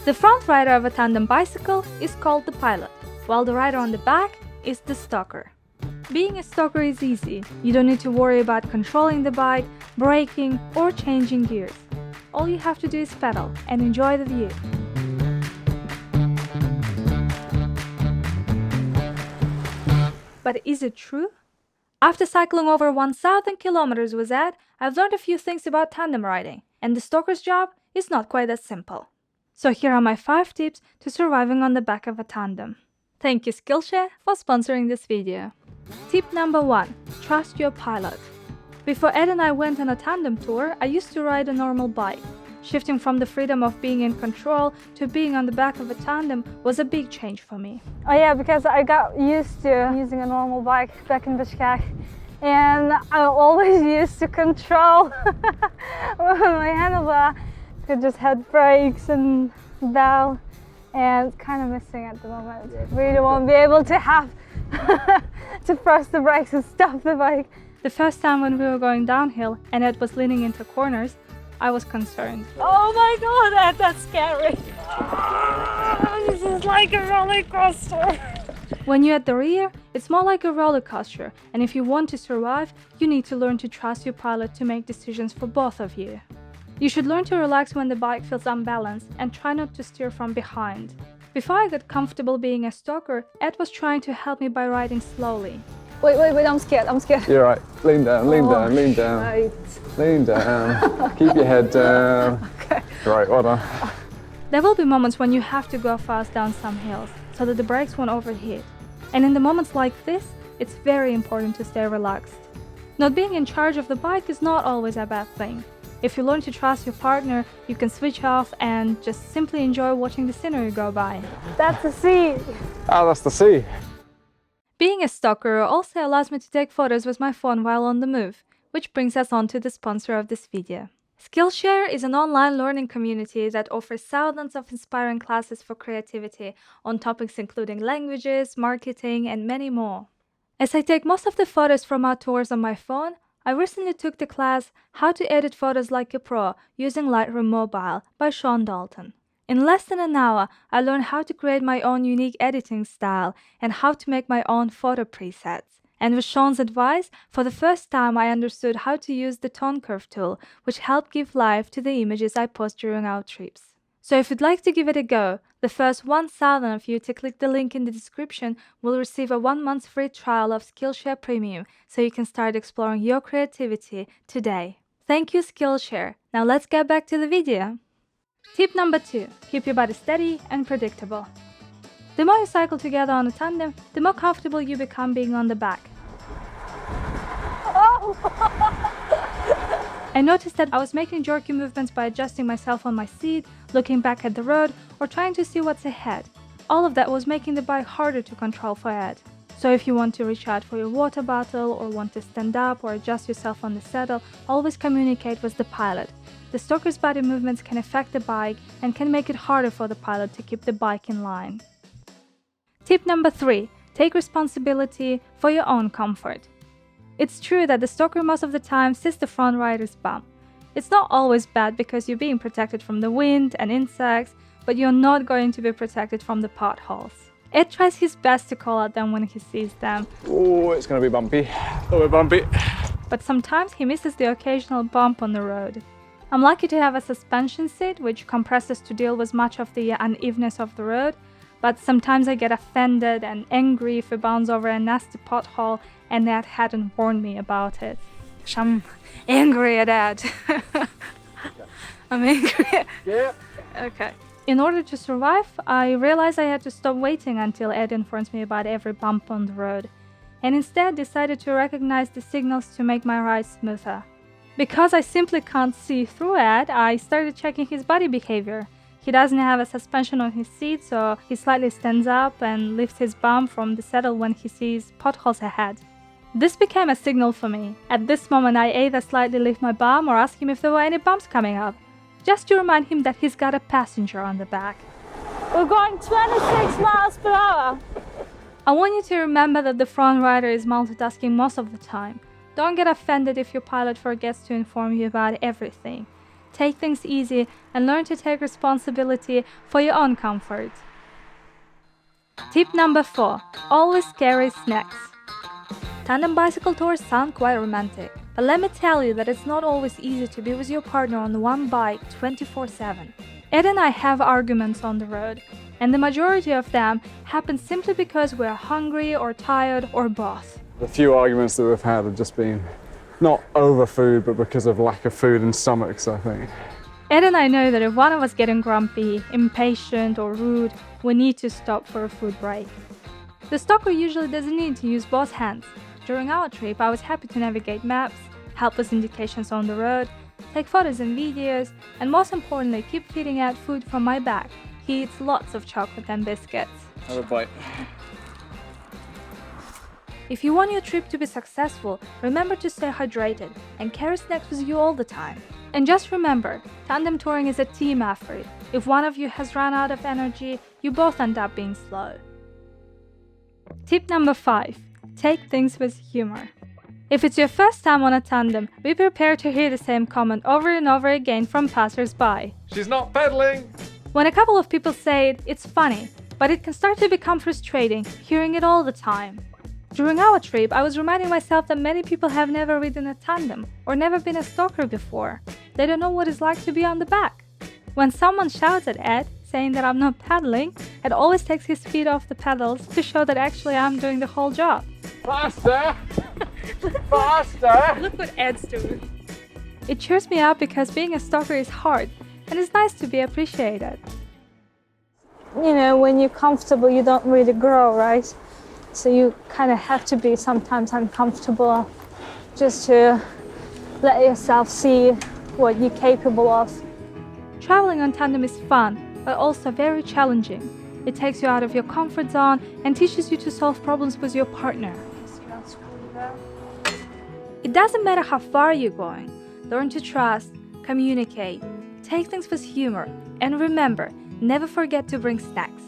The front rider of a tandem bicycle is called the pilot, while the rider on the back is the stoker. Being a stoker is easy. You don't need to worry about controlling the bike, braking, or changing gears. All you have to do is pedal and enjoy the view. But is it true? After cycling over 1,000 kilometers with Ed, I've learned a few things about tandem riding, and the stoker's job is not quite that simple. So here are my 5 tips to surviving on the back of a tandem. Thank you Skillshare for sponsoring this video. Tip number 1. Trust your pilot. Before Ed and I went on a tandem tour, I used to ride a normal bike. Shifting from the freedom of being in control to being on the back of a tandem was a big change for me. Oh yeah, because I got used to using a normal bike back in Bishkek, and I always used to control my handlebar. I just had brakes and bell, and kind of missing at the moment. Really won't be able to have to press the brakes and stop the bike. The first time when we were going downhill and Ed was leaning into corners, I was concerned. Oh my god, Ed, that's scary. This is like a roller coaster. When you're at the rear, it's more like a roller coaster, and if you want to survive, you need to learn to trust your pilot to make decisions for both of you. You should learn to relax when the bike feels unbalanced and try not to steer from behind. Before I got comfortable being a stoker, Ed was trying to help me by riding slowly. Wait, I'm scared. You're right. Lean down, lean down, lean down. Right. Lean down. Keep your head down. Okay. Right, well done. There will be moments when you have to go fast down some hills, so that the brakes won't overheat. And in the moments like this, it's very important to stay relaxed. Not being in charge of the bike is not always a bad thing. If you learn to trust your partner, you can switch off and just simply enjoy watching the scenery go by. That's the sea. Ah, that's the sea. Being a stoker also allows me to take photos with my phone while on the move, which brings us on to the sponsor of this video. Skillshare is an online learning community that offers thousands of inspiring classes for creativity on topics including languages, marketing, and many more. As I take most of the photos from our tours on my phone, I recently took the class How to Edit Photos Like a Pro using Lightroom Mobile by Sean Dalton. In less than an hour, I learned how to create my own unique editing style and how to make my own photo presets. And with Sean's advice, for the first time I understood how to use the tone curve tool, which helped give life to the images I post during our trips. So if you'd like to give it a go, the first 1,000 of you to click the link in the description will receive a 1-month free trial of Skillshare Premium, so you can start exploring your creativity today. Thank you Skillshare. Now let's get back to the video. Tip number 2. Keep your body steady and predictable. The more you cycle together on a tandem, the more comfortable you become being on the back. Oh. I noticed that I was making jerky movements by adjusting myself on my seat, looking back at the road, or trying to see what's ahead. All of that was making the bike harder to control for Ed. So if you want to reach out for your water bottle or want to stand up or adjust yourself on the saddle, always communicate with the pilot. The stoker's body movements can affect the bike and can make it harder for the pilot to keep the bike in line. Tip number 3. Take responsibility for your own comfort. It's true that the stoker most of the time sees the front rider's bump. It's not always bad because you're being protected from the wind and insects, but you're not going to be protected from the potholes. Ed tries his best to call out them when he sees them. Oh, it's going to be bumpy. Oh, we're bumpy. But sometimes he misses the occasional bump on the road. I'm lucky to have a suspension seat which compresses to deal with much of the unevenness of the road, but sometimes I get offended and angry if I bounce over a nasty pothole and Ed hadn't warned me about it. I'm angry at Ed. I'm angry. Yeah. Okay. In order to survive, I realized I had to stop waiting until Ed informs me about every bump on the road, and instead decided to recognize the signals to make my ride smoother. Because I simply can't see through Ed, I started checking his body behavior. He doesn't have a suspension on his seat, so he slightly stands up and lifts his bum from the saddle when he sees potholes ahead. This became a signal for me. At this moment, I either slightly lift my bum or ask him if there were any bumps coming up, just to remind him that he's got a passenger on the back. We're going 26 miles per hour. I want you to remember that the front rider is multitasking most of the time. Don't get offended if your pilot forgets to inform you about everything. take things easy, and learn to take responsibility for your own comfort. Tip number 4. Always carry snacks. Tandem bicycle tours sound quite romantic, but let me tell you that it's not always easy to be with your partner on one bike 24/7. Ed and I have arguments on the road, and the majority of them happen simply because we're hungry or tired or both. The few arguments that we've had have just been not over food, but because of lack of food in stomachs, I think. Ed and I know that if one of us getting grumpy, impatient or rude, we need to stop for a food break. The stoker usually doesn't need to use both hands. During our trip, I was happy to navigate maps, help with indications on the road, take photos and videos, and most importantly, keep feeding Ed food from my bag. He eats lots of chocolate and biscuits. Have a bite. If you want your trip to be successful, remember to stay hydrated and carry snacks with you all the time. And just remember, tandem touring is a team effort. If one of you has run out of energy, you both end up being slow. Tip number 5. Take things with humor. If it's your first time on a tandem, be prepared to hear the same comment over and over again from passers-by. She's not pedaling! When a couple of people say it, it's funny, but it can start to become frustrating, hearing it all the time. During our trip, I was reminding myself that many people have never ridden a tandem or never been a stoker before. They don't know what it's like to be on the back. When someone shouts at Ed, saying that I'm not pedaling, Ed always takes his feet off the pedals to show that actually I'm doing the whole job. Faster! Faster! Look what Ed's doing. It cheers me up because being a stoker is hard, and it's nice to be appreciated. You know, when you're comfortable, you don't really grow, right? So you kind of have to be sometimes uncomfortable just to let yourself see what you're capable of. Traveling on tandem is fun, but also very challenging. It takes you out of your comfort zone and teaches you to solve problems with your partner. It doesn't matter how far you're going. Learn to trust, communicate, take things with humor, and remember, never forget to bring snacks.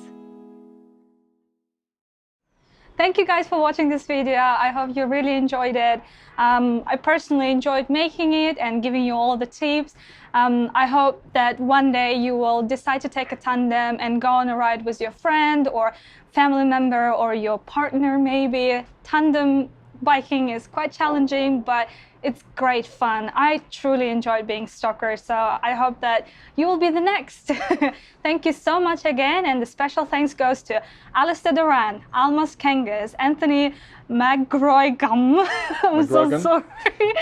Thank you guys for watching this video. I hope you really enjoyed it. I personally enjoyed making it and giving you all the tips. I hope that one day you will decide to take a tandem and go on a ride with your friend or family member or your partner maybe. Tandem biking is quite challenging, but it's great fun. I truly enjoyed being stoker, so I hope that you will be the next. Thank you so much again, and the special thanks goes to Alistair Duran, Almas Kangas, Anthony McGroigum, I'm so sorry,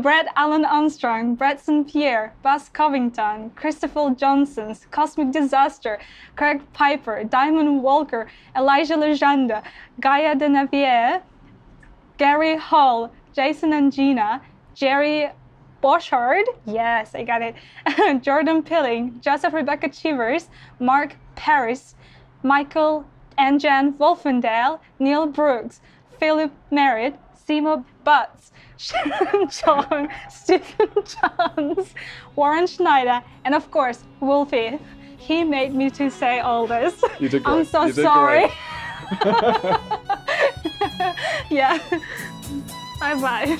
Brett Allen Armstrong, Brett St. Pierre, Buzz Covington, Christopher Johnsons, Cosmic Disaster, Craig Piper, Diamond Walker, Elijah Legenda, Gaia de Navier, Gary Hall, Jason and Gina, Jerry Boschard, yes, I got it, Jordan Pilling, Joseph Rebecca Chivers, Mark Paris, Michael and Jan Wolfendale, Neil Brooks, Philip Merritt, Simo Butts, Sharon Chong, Stephen Johns, Warren Schneider, and of course, Wolfie. He made me to say all this. You did great. I'm so You did sorry. great. Yeah. Bye-bye.